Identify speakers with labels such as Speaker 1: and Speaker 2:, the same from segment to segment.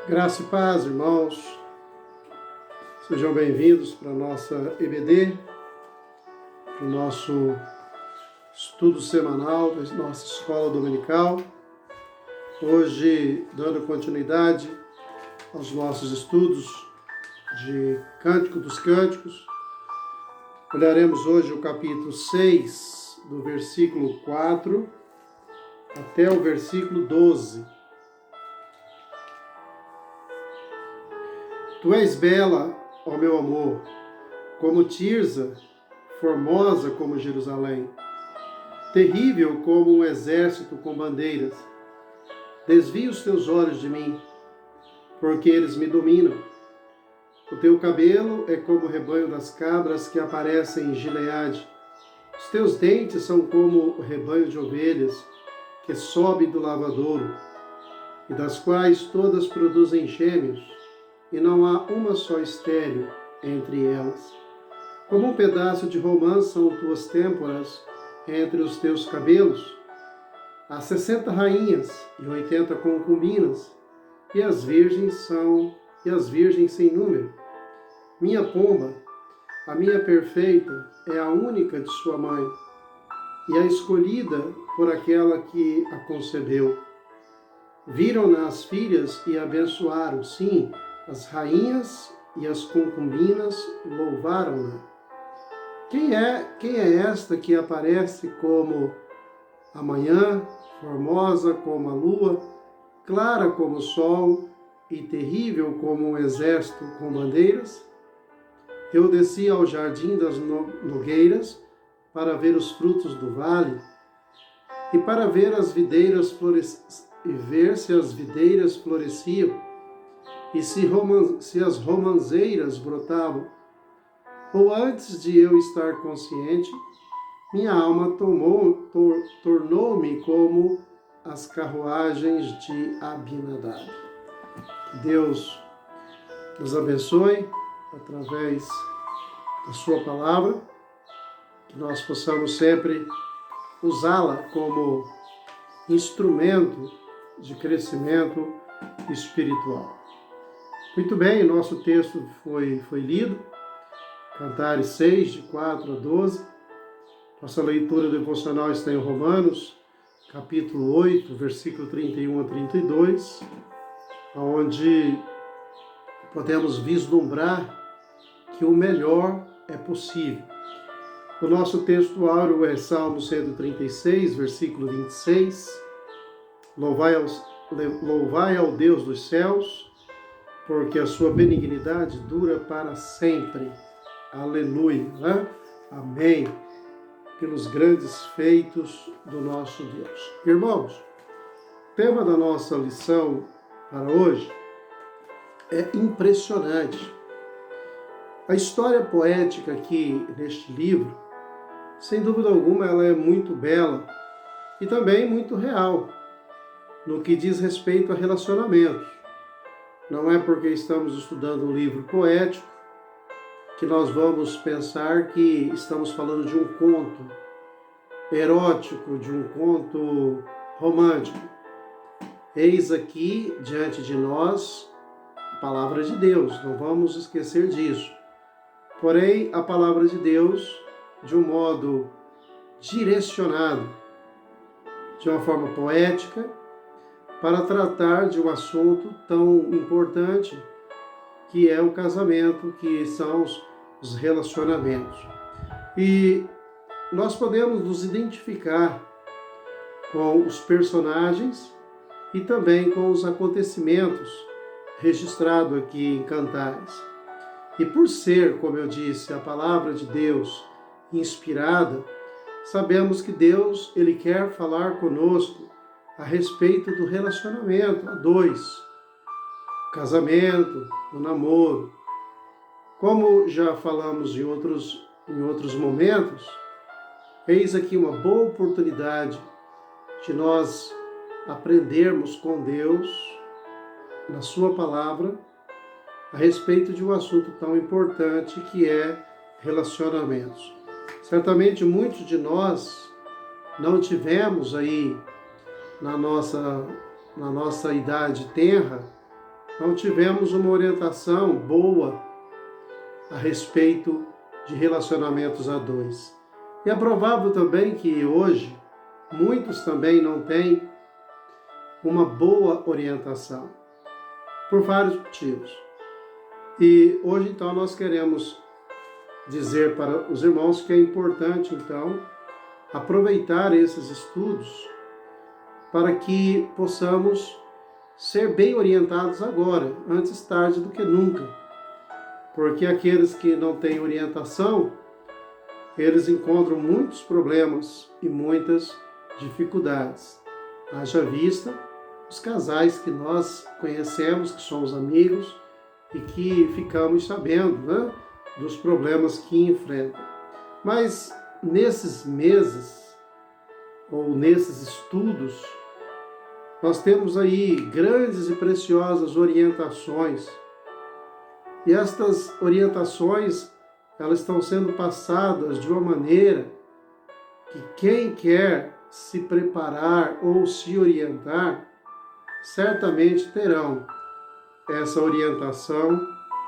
Speaker 1: Graça e paz, irmãos. Sejam bem-vindos para a nossa EBD, para o nosso estudo semanal da nossa escola dominical. Hoje, dando continuidade aos nossos estudos de Cântico dos Cânticos, olharemos hoje o capítulo 6, do versículo 4 até o versículo 12. Tu és bela, ó meu amor, como Tirza, formosa como Jerusalém, terrível como um exército com bandeiras. Desvia os teus olhos de mim, porque eles me dominam. O teu cabelo é como o rebanho das cabras que aparecem em Gileade. Os teus dentes são como o rebanho de ovelhas que sobe do lavadouro, e das quais todas produzem gêmeos, e não há uma só estéril entre elas. Como um pedaço de romã são tuas têmporas entre os teus cabelos. Há 60 rainhas e 80 concubinas, e as virgens sem número. Minha pomba, a minha perfeita, é a única de sua mãe, e a escolhida por aquela que a concebeu. Viram-na as filhas e a abençoaram, sim, as rainhas e as concubinas louvaram-na. Quem é esta que aparece como a manhã, formosa como a lua, clara como o sol e terrível como um exército com bandeiras? Eu desci ao jardim das nogueiras para ver os frutos do vale e para ver as videiras se as videiras floresciam e se as romãzeiras brotavam. Ou antes de eu estar consciente, minha alma tornou-me como as carruagens de Abinadab. Que Deus nos abençoe através da sua palavra, que nós possamos sempre usá-la como instrumento de crescimento espiritual. Muito bem, o nosso texto foi lido, Cantares 6, de 4 a 12. Nossa leitura devocional está em Romanos, capítulo 8, versículo 31 a 32, onde podemos vislumbrar que o melhor é possível. O nosso texto áureo é Salmo 136, versículo 26. Louvai ao Deus dos céus, porque a sua benignidade dura para sempre. Aleluia, né? Amém. Pelos grandes feitos do nosso Deus. Irmãos, o tema da nossa lição para hoje é impressionante. A história poética aqui neste livro, sem dúvida alguma, ela é muito bela e também muito real no que diz respeito a relacionamentos. Não é porque estamos estudando um livro poético que nós vamos pensar que estamos falando de um conto erótico, de um conto romântico. Eis aqui diante de nós a palavra de Deus, não vamos esquecer disso. Porém, a palavra de Deus, de um modo direcionado, de uma forma poética, para tratar de um assunto tão importante que é o casamento, que são os relacionamentos. E nós podemos nos identificar com os personagens e também com os acontecimentos registrados aqui em Cantares. E por ser, como eu disse, a palavra de Deus inspirada, sabemos que Deus, Ele quer falar conosco a respeito do relacionamento a dois, o casamento, o namoro. Como já falamos em outros momentos, eis aqui uma boa oportunidade de nós aprendermos com Deus, na sua palavra, a respeito de um assunto tão importante que é relacionamentos. Certamente muitos de nós não tivemos aí na nossa idade tenra não tivemos uma orientação boa a respeito de relacionamentos a dois. E é provável também que hoje muitos também não têm uma boa orientação, por vários motivos. E hoje, então, nós queremos dizer para os irmãos que é importante, então, aproveitar esses estudos para que possamos ser bem orientados agora, antes tarde do que nunca. Porque aqueles que não têm orientação, eles encontram muitos problemas e muitas dificuldades. Haja vista os casais que nós conhecemos, que somos amigos e que ficamos sabendo, né, dos problemas que enfrentam. Mas nesses meses, ou nesses estudos, nós temos aí grandes e preciosas orientações. E estas orientações, elas estão sendo passadas de uma maneira que quem quer se preparar ou se orientar, certamente terão essa orientação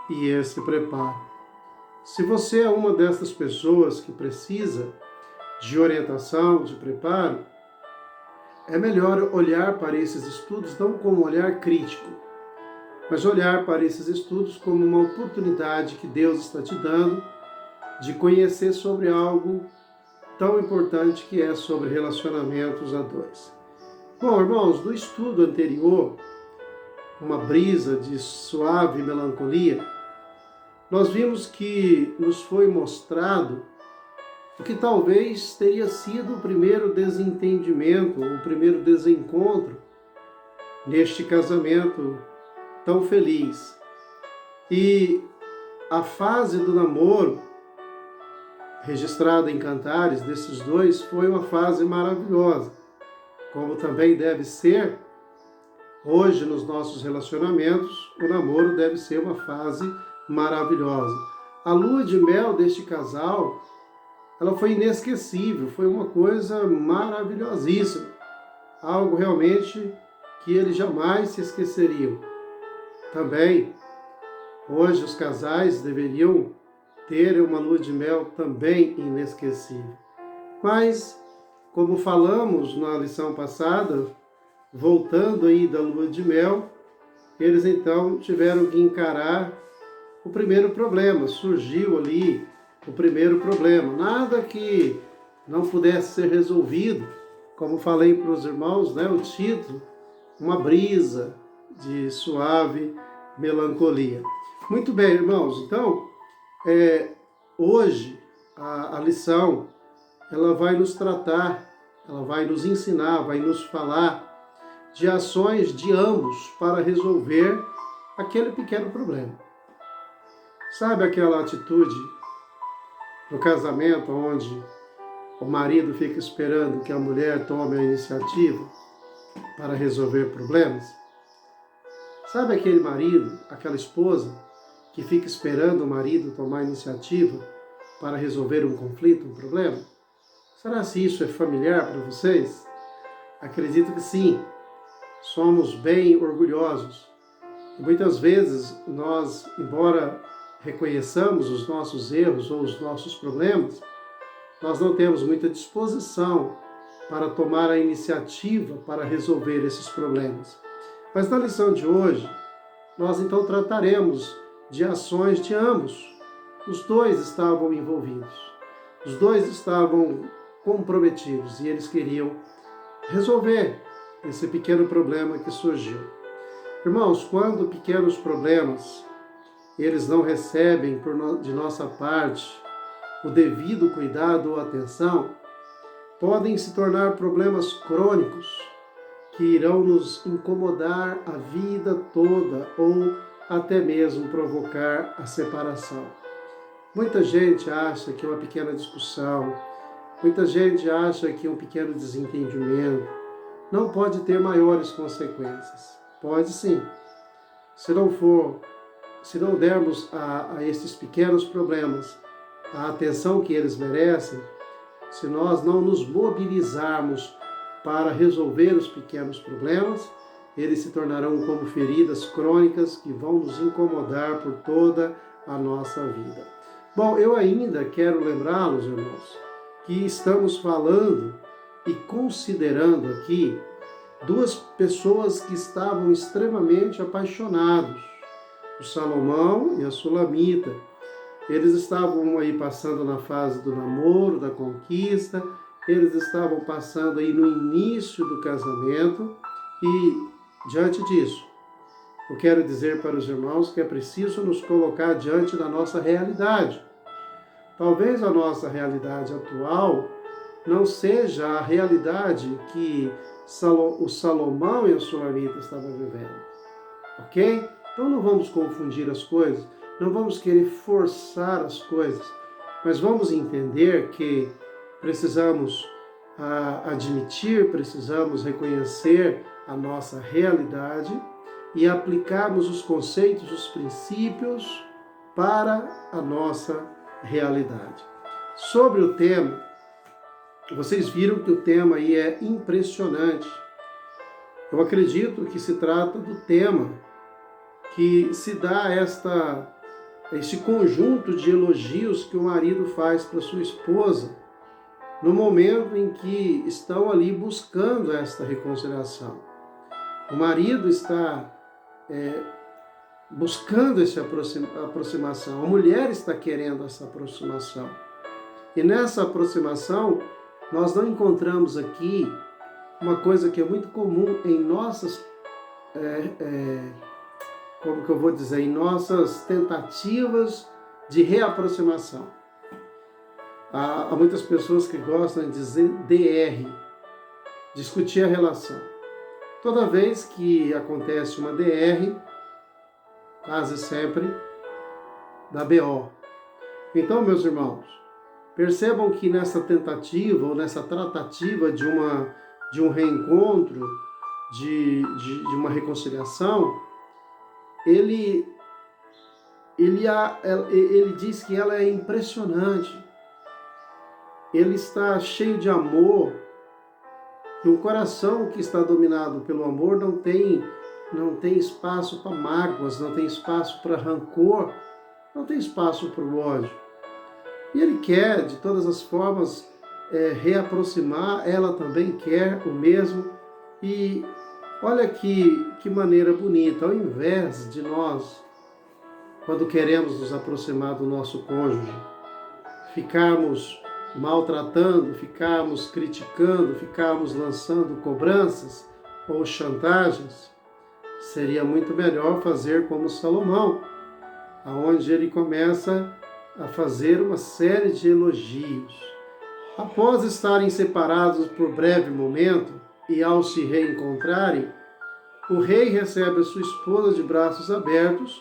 Speaker 1: e esse preparo. Se você é uma dessas pessoas que precisa de orientação, de preparo, é melhor olhar para esses estudos não como um olhar crítico, mas olhar para esses estudos como uma oportunidade que Deus está te dando de conhecer sobre algo tão importante que é sobre relacionamentos a dois. Bom, irmãos, no estudo anterior, uma brisa de suave melancolia, nós vimos que nos foi mostrado o que talvez teria sido o primeiro desentendimento, o primeiro desencontro neste casamento tão feliz. E a fase do namoro, registrada em Cantares, desses dois, foi uma fase maravilhosa, como também deve ser hoje nos nossos relacionamentos, o namoro deve ser uma fase maravilhosa. A lua de mel deste casal, ela foi inesquecível, foi uma coisa maravilhosíssima, algo realmente que eles jamais se esqueceriam. Também, hoje os casais deveriam ter uma lua de mel também inesquecível. Mas, como falamos na lição passada, voltando aí da lua de mel, eles então tiveram que encarar o primeiro problema. Surgiu ali o primeiro problema. Nada que não pudesse ser resolvido, como falei para os irmãos, né, o título, uma brisa de suave melancolia. Muito bem, irmãos, então, hoje a lição, ela vai nos tratar, ela vai nos ensinar, vai nos falar de ações de ambos para resolver aquele pequeno problema. Sabe aquela atitude no casamento onde o marido fica esperando que a mulher tome a iniciativa para resolver problemas? Sabe aquele marido, aquela esposa que fica esperando o marido tomar a iniciativa para resolver um conflito, um problema? Será se isso é familiar para vocês? Acredito que sim. Somos bem orgulhosos. E muitas vezes nós, embora reconheçamos os nossos erros ou os nossos problemas, nós não temos muita disposição para tomar a iniciativa para resolver esses problemas. Mas na lição de hoje, nós então trataremos de ações de ambos. Os dois estavam envolvidos, os dois estavam comprometidos e eles queriam resolver esse pequeno problema que surgiu. Irmãos, quando pequenos problemas, eles não recebem de nossa parte o devido cuidado ou atenção, podem se tornar problemas crônicos que irão nos incomodar a vida toda ou até mesmo provocar a separação. Muita gente acha que uma pequena discussão, muita gente acha que um pequeno desentendimento não pode ter maiores consequências. Pode sim. Se não dermos a esses pequenos problemas a atenção que eles merecem, se nós não nos mobilizarmos para resolver os pequenos problemas, eles se tornarão como feridas crônicas que vão nos incomodar por toda a nossa vida. Bom, eu ainda quero lembrá-los, irmãos, que estamos falando e considerando aqui duas pessoas que estavam extremamente apaixonados, o Salomão e a Sulamita. Eles estavam aí passando na fase do namoro, da conquista, eles estavam passando aí no início do casamento e, diante disso, eu quero dizer para os irmãos que é preciso nos colocar diante da nossa realidade. Talvez a nossa realidade atual não seja a realidade que o Salomão e a Sulamita estavam vivendo, ok? Então não vamos confundir as coisas, não vamos querer forçar as coisas, mas vamos entender que precisamos admitir, precisamos reconhecer a nossa realidade e aplicarmos os conceitos, os princípios para a nossa realidade. Sobre o tema, vocês viram que o tema aí é impressionante. Eu acredito que se trata do tema que se dá esse conjunto de elogios que o marido faz para sua esposa no momento em que estão ali buscando esta reconciliação. O marido está buscando essa aproximação, a mulher está querendo essa aproximação. E nessa aproximação, nós não encontramos aqui uma coisa que é muito comum em nossas, em nossas tentativas de reaproximação. Há muitas pessoas que gostam de dizer DR, discutir a relação. Toda vez que acontece uma DR, quase sempre dá BO. Então, meus irmãos, percebam que nessa tentativa ou nessa tratativa de um reencontro, de uma reconciliação, ele diz que ela é impressionante. Ele está cheio de amor. E um coração que está dominado pelo amor não tem espaço para mágoas, não tem espaço para rancor, não tem espaço para o ódio. E ele quer, de todas as formas, reaproximar, ela também quer o mesmo. E olha que maneira bonita, ao invés de nós, quando queremos nos aproximar do nosso cônjuge, ficarmos maltratando, ficarmos criticando, ficarmos lançando cobranças ou chantagens, seria muito melhor fazer como Salomão, aonde ele começa a fazer uma série de elogios. Após estarem separados por breve momento e ao se reencontrarem, o rei recebe a sua esposa de braços abertos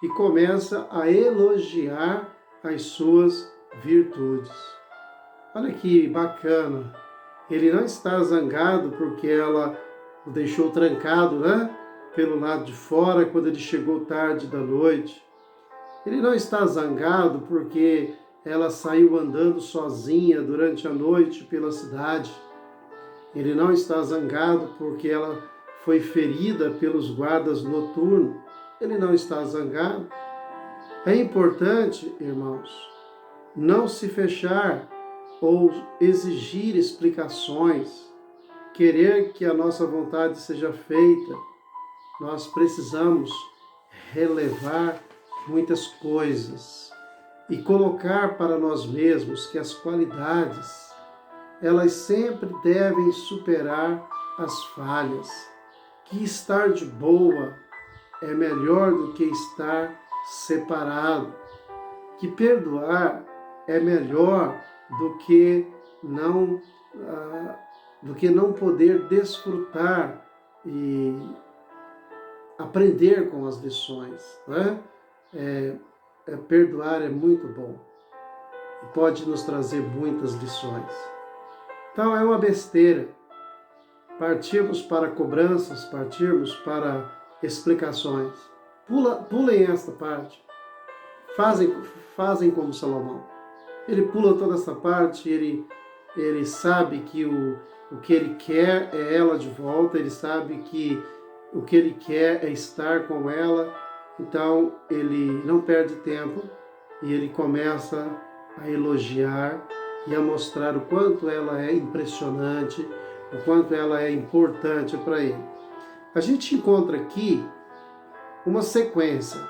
Speaker 1: e começa a elogiar as suas virtudes. Olha que bacana, ele não está zangado porque ela o deixou trancado, pelo lado de fora quando ele chegou tarde da noite. Ele não está zangado porque ela saiu andando sozinha durante a noite pela cidade. Ele não está zangado porque ela foi ferida pelos guardas noturnos. Ele não está zangado. É importante, irmãos, não se fechar ou exigir explicações, querer que a nossa vontade seja feita. Nós precisamos relevar muitas coisas e colocar para nós mesmos que as qualidades, elas sempre devem superar as falhas, que estar de boa é melhor do que estar separado, que perdoar é melhor do que não poder desfrutar e aprender com as lições. Perdoar é muito bom e pode nos trazer muitas lições. Então é uma besteira partirmos para cobranças, partirmos para explicações. Pulem esta parte. Fazem como Salomão. Ele pula toda essa parte, ele sabe que o que ele quer é ela de volta, ele sabe que o que ele quer é estar com ela, então ele não perde tempo e ele começa a elogiar e a mostrar o quanto ela é impressionante, o quanto ela é importante para ele. A gente encontra aqui uma sequência.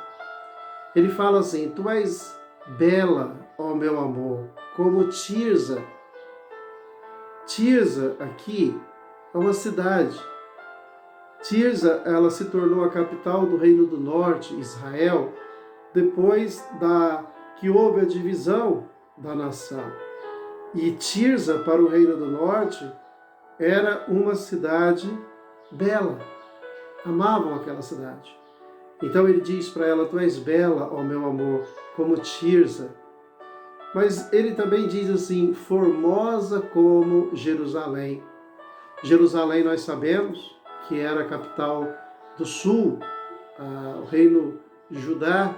Speaker 1: Ele fala assim: tu és bela, ó meu amor, como Tirza. Tirza aqui é uma cidade. Tirza, ela se tornou a capital do Reino do Norte, Israel, depois que houve a divisão da nação. E Tirza, para o Reino do Norte, era uma cidade bela. Amavam aquela cidade. Então ele diz para ela: tu és bela, ó meu amor, como Tirza. Mas ele também diz assim: formosa como Jerusalém. Jerusalém, nós sabemos que era a capital do sul, o reino de Judá,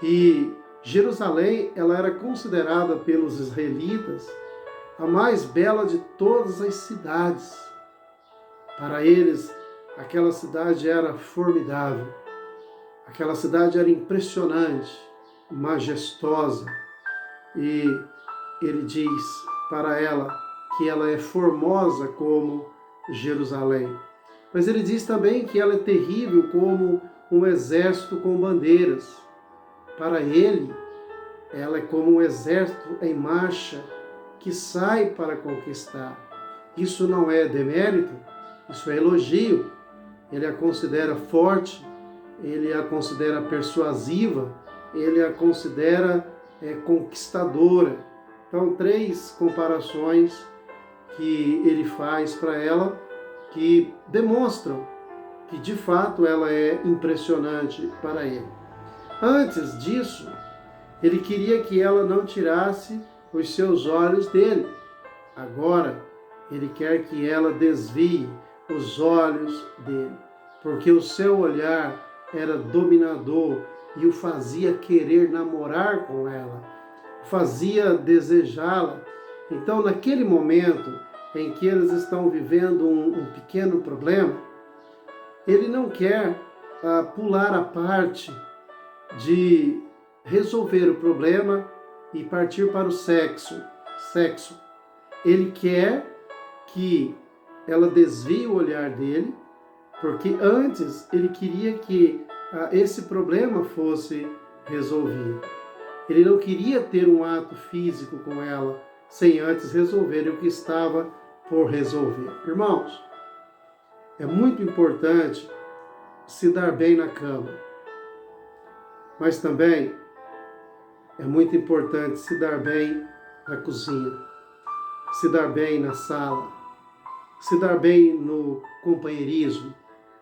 Speaker 1: e Jerusalém, ela era considerada pelos israelitas a mais bela de todas as cidades. Para eles, aquela cidade era formidável, aquela cidade era impressionante, majestosa, e ele diz para ela que ela é formosa como Jerusalém. Mas ele diz também que ela é terrível como um exército com bandeiras. Para ele, ela é como um exército em marcha que sai para conquistar. Isso não é demérito, isso é elogio. Ele a considera forte, ele a considera persuasiva, ele a considera conquistadora. Então, 3 comparações que ele faz para ela que demonstram que de fato ela é impressionante para ele. Antes disso, ele queria que ela não tirasse os seus olhos dele. Agora, ele quer que ela desvie os olhos dele, porque o seu olhar era dominador e o fazia querer namorar com ela, fazia desejá-la. Então, naquele momento em que eles estão vivendo um pequeno problema, ele não quer pular a parte de resolver o problema e partir para o sexo. Ele quer que ela desvie o olhar dele, porque antes ele queria que esse problema fosse resolvido. Ele não queria ter um ato físico com ela sem antes resolver o que estava por resolver. Irmãos, é muito importante se dar bem na cama, mas também é muito importante se dar bem na cozinha, se dar bem na sala, se dar bem no companheirismo,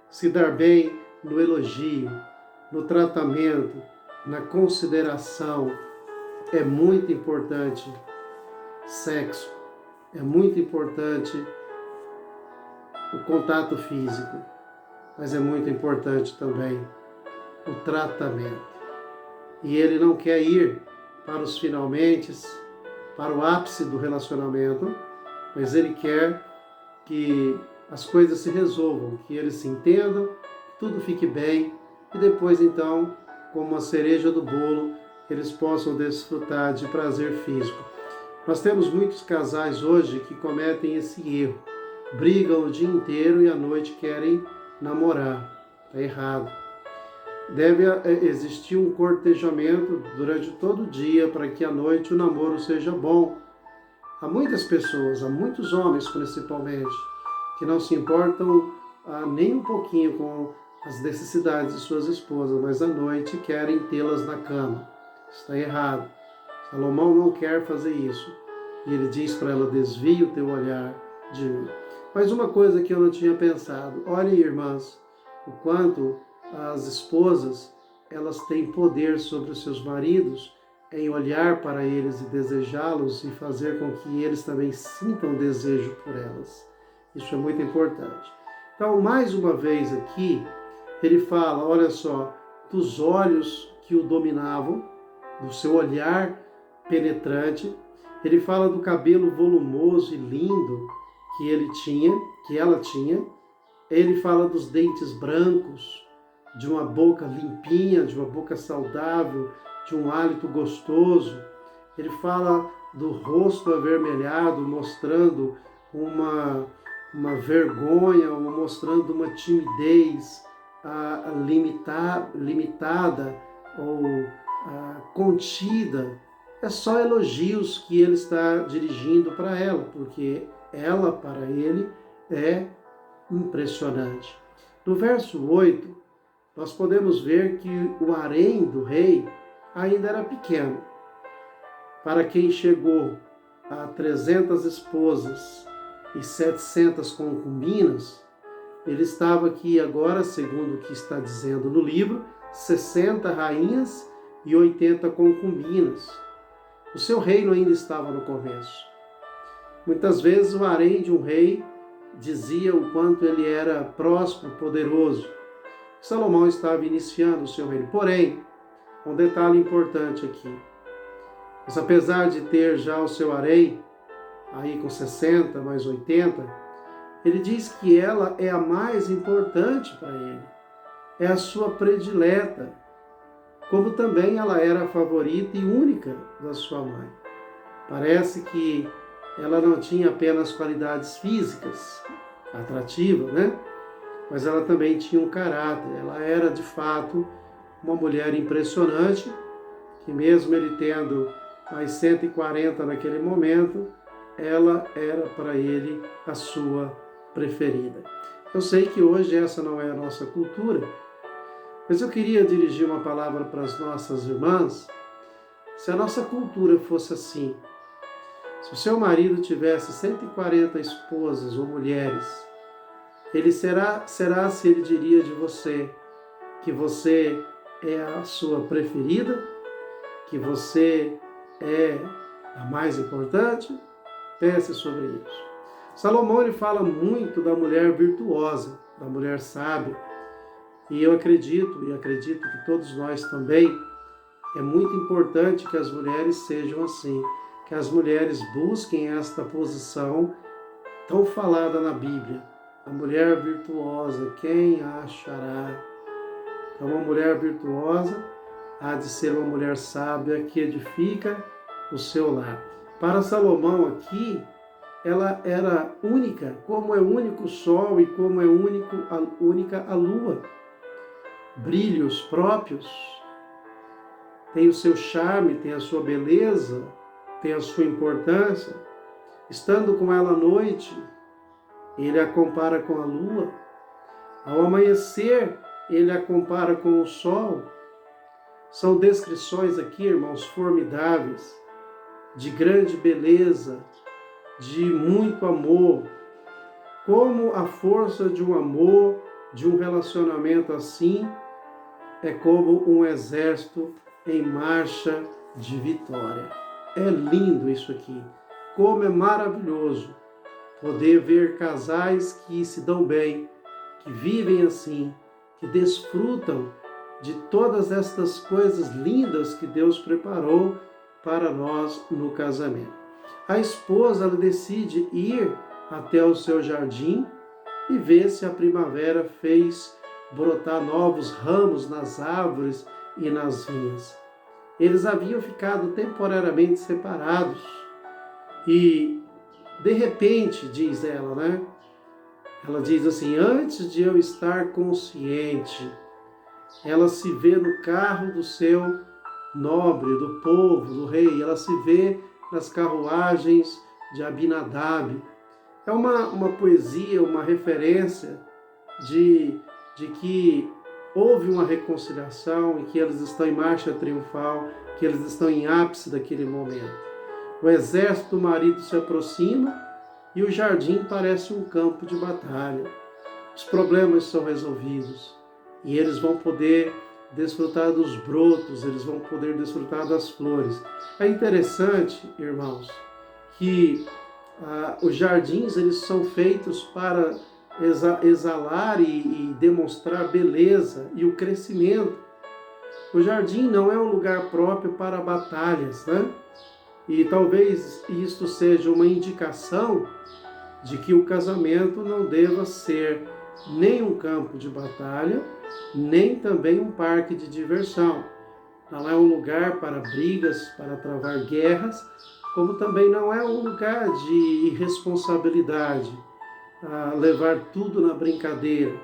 Speaker 1: se dar bem no elogio, no tratamento, na consideração. É muito importante sexo, é muito importante o contato físico, mas é muito importante também o tratamento. E ele não quer ir para os finalmente, para o ápice do relacionamento, mas ele quer que as coisas se resolvam, que eles se entendam, que tudo fique bem, e depois então, como a cereja do bolo, eles possam desfrutar de prazer físico. Nós temos muitos casais hoje que cometem esse erro. Brigam o dia inteiro e à noite querem namorar. Está errado. Deve existir um cortejamento durante todo o dia para que à noite o namoro seja bom. Há muitas pessoas, há muitos homens principalmente, que não se importam nem um pouquinho com as necessidades de suas esposas, mas à noite querem tê-las na cama. Está errado. Salomão não quer fazer isso. E ele diz para ela: desvie o teu olhar de mim. Mas uma coisa que eu não tinha pensado: olhem, irmãs, o quanto as esposas elas têm poder sobre os seus maridos em olhar para eles e desejá-los e fazer com que eles também sintam desejo por elas. Isso é muito importante. Então, mais uma vez aqui, ele fala, olha só, dos olhos que o dominavam, do seu olhar penetrante. Ele fala do cabelo volumoso e lindo que ele tinha, que ela tinha, Ele fala dos dentes brancos, de uma boca limpinha, de uma boca saudável, de um hálito gostoso. Ele fala do rosto avermelhado, mostrando uma vergonha, ou mostrando uma timidez limitada ou contida. É só elogios que ele está dirigindo para ela, porque ela, para ele, é impressionante. No verso 8, nós podemos ver que o harém do rei ainda era pequeno. Para quem chegou a 300 esposas e 700 concubinas, ele estava aqui agora, segundo o que está dizendo no livro, 60 rainhas e 80 concubinas. O seu reino ainda estava no começo. Muitas vezes o harém de um rei dizia o quanto ele era próspero, poderoso. Salomão estava iniciando o seu reino. Porém, um detalhe importante aqui. Mas apesar de ter já o seu harém, aí com 60 mais 80, ele diz que ela é a mais importante para ele. É a sua predileta. Como também ela era a favorita e única da sua mãe. Parece que ela não tinha apenas qualidades físicas atrativas, né? Mas ela também tinha um caráter. Ela era, de fato, uma mulher impressionante, que mesmo ele tendo mais 140 naquele momento, ela era para ele a sua preferida. Eu sei que hoje essa não é a nossa cultura, mas eu queria dirigir uma palavra para as nossas irmãs. Se a nossa cultura fosse assim, se o seu marido tivesse 140 esposas ou mulheres, ele será se ele diria de você que você é a sua preferida, que você é a mais importante? Pense sobre isso. Salomão ele fala muito da mulher virtuosa, da mulher sábia. E eu acredito que todos nós também, é muito importante que as mulheres sejam assim, que as mulheres busquem esta posição tão falada na Bíblia. A mulher virtuosa, quem a achará? Então, uma mulher virtuosa há de ser uma mulher sábia que edifica o seu lar. Para Salomão aqui, ela era única, como é único o sol e como é única a lua. Brilhos próprios, tem o seu charme, tem a sua beleza, tem a sua importância. Estando com ela à noite, ele a compara com a lua. Ao amanhecer, ele a compara com o sol. São descrições aqui, irmãos, formidáveis, de grande beleza, de muito amor. Como a força de um amor, de um relacionamento assim, é como um exército em marcha de vitória. É lindo isso aqui. Como é maravilhoso poder ver casais que se dão bem, que vivem assim, que desfrutam de todas estas coisas lindas que Deus preparou para nós no casamento. A esposa ela decide ir até o seu jardim e ver se a primavera fez brotar novos ramos nas árvores e nas vinhas. Eles haviam ficado temporariamente separados e, de repente, diz ela, né? Ela diz assim, antes de eu estar consciente, ela se vê no carro do seu nobre, do povo, do rei, ela se vê nas carruagens de Abinadab. É uma poesia, uma referência de que houve uma reconciliação e que eles estão em marcha triunfal, que eles estão em ápice daquele momento. O exército do marido se aproxima e o jardim parece um campo de batalha. Os problemas são resolvidos e eles vão poder desfrutar dos brotos, eles vão poder desfrutar das flores. É interessante, irmãos, que os jardins eles são feitos para exalar e demonstrar beleza e o crescimento. O jardim não é um lugar próprio para batalhas, né? E talvez isto seja uma indicação de que o casamento não deva ser nem um campo de batalha, nem também um parque de diversão. Não é um lugar para brigas, para travar guerras, como também não é um lugar de irresponsabilidade, a levar tudo na brincadeira.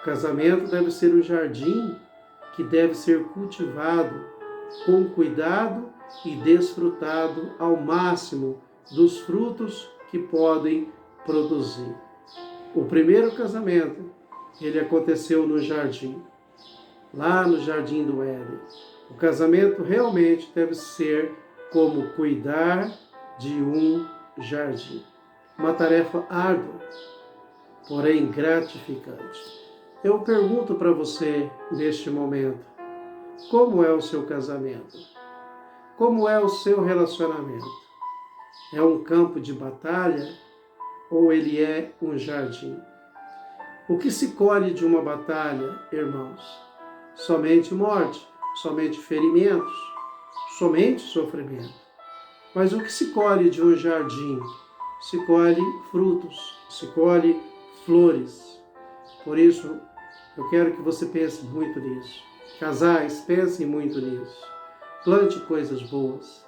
Speaker 1: O casamento deve ser um jardim que deve ser cultivado com cuidado e desfrutado ao máximo dos frutos que podem produzir. O primeiro casamento, ele aconteceu no jardim, lá no jardim do Éden. O casamento realmente deve ser como cuidar de um jardim. Uma tarefa árdua, porém gratificante. Eu pergunto para você neste momento, como é o seu casamento? Como é o seu relacionamento? É um campo de batalha ou ele é um jardim? O que se colhe de uma batalha, irmãos? Somente morte, somente ferimentos, somente sofrimento. Mas o que se colhe de um jardim? Se colhe frutos, se colhe flores. Por isso, eu quero que você pense muito nisso. Casais, pensem muito nisso. Plante coisas boas,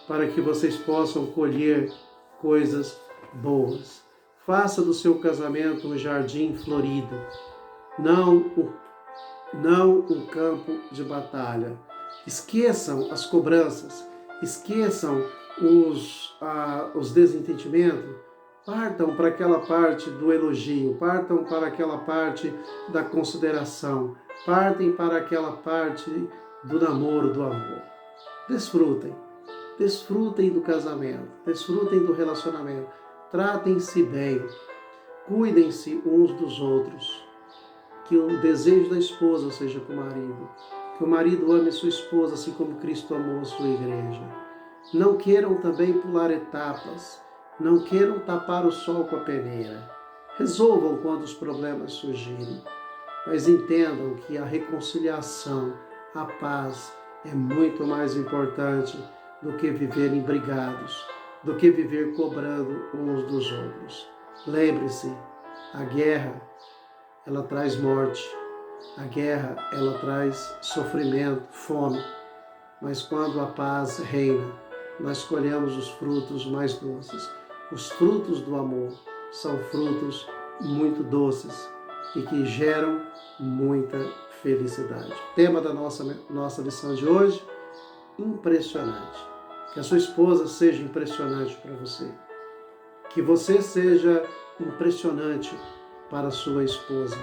Speaker 1: para que vocês possam colher coisas boas. Faça do seu casamento um jardim florido, não um campo de batalha. Esqueçam as cobranças, esqueçam os desentendimentos, partam para aquela parte do elogio, partam para aquela parte da consideração, partem para aquela parte do namoro, do amor. Desfrutem do casamento, desfrutem do relacionamento, tratem-se bem, cuidem-se uns dos outros, que o desejo da esposa seja com o marido, que o marido ame sua esposa assim como Cristo amou a sua igreja. Não queiram também pular etapas, não queiram tapar o sol com a peneira. Resolvam quando os problemas surgirem, mas entendam que a reconciliação, a paz é muito mais importante do que viverem brigados, do que viver cobrando uns dos outros. Lembre-se, a guerra, ela traz morte, a guerra, ela traz sofrimento, fome, mas quando a paz reina, nós colhemos os frutos mais doces. Os frutos do amor são frutos muito doces e que geram muita felicidade. Tema da nossa lição de hoje, impressionante. Que a sua esposa seja impressionante para você. Que você seja impressionante para a sua esposa.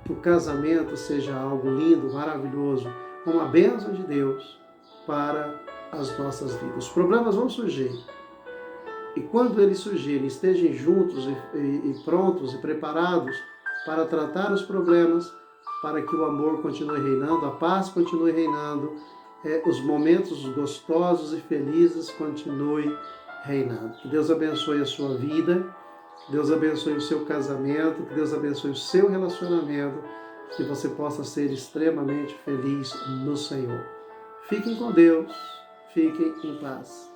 Speaker 1: Que o casamento seja algo lindo, maravilhoso, uma bênção de Deus para as nossas vidas. Os problemas vão surgir. E quando eles surgirem, estejam juntos e prontos e preparados para tratar os problemas, para que o amor continue reinando, a paz continue reinando, os momentos gostosos e felizes continuem reinando. Que Deus abençoe a sua vida, que Deus abençoe o seu casamento, que Deus abençoe o seu relacionamento, que você possa ser extremamente feliz no Senhor. Fiquem com Deus, fiquem em paz.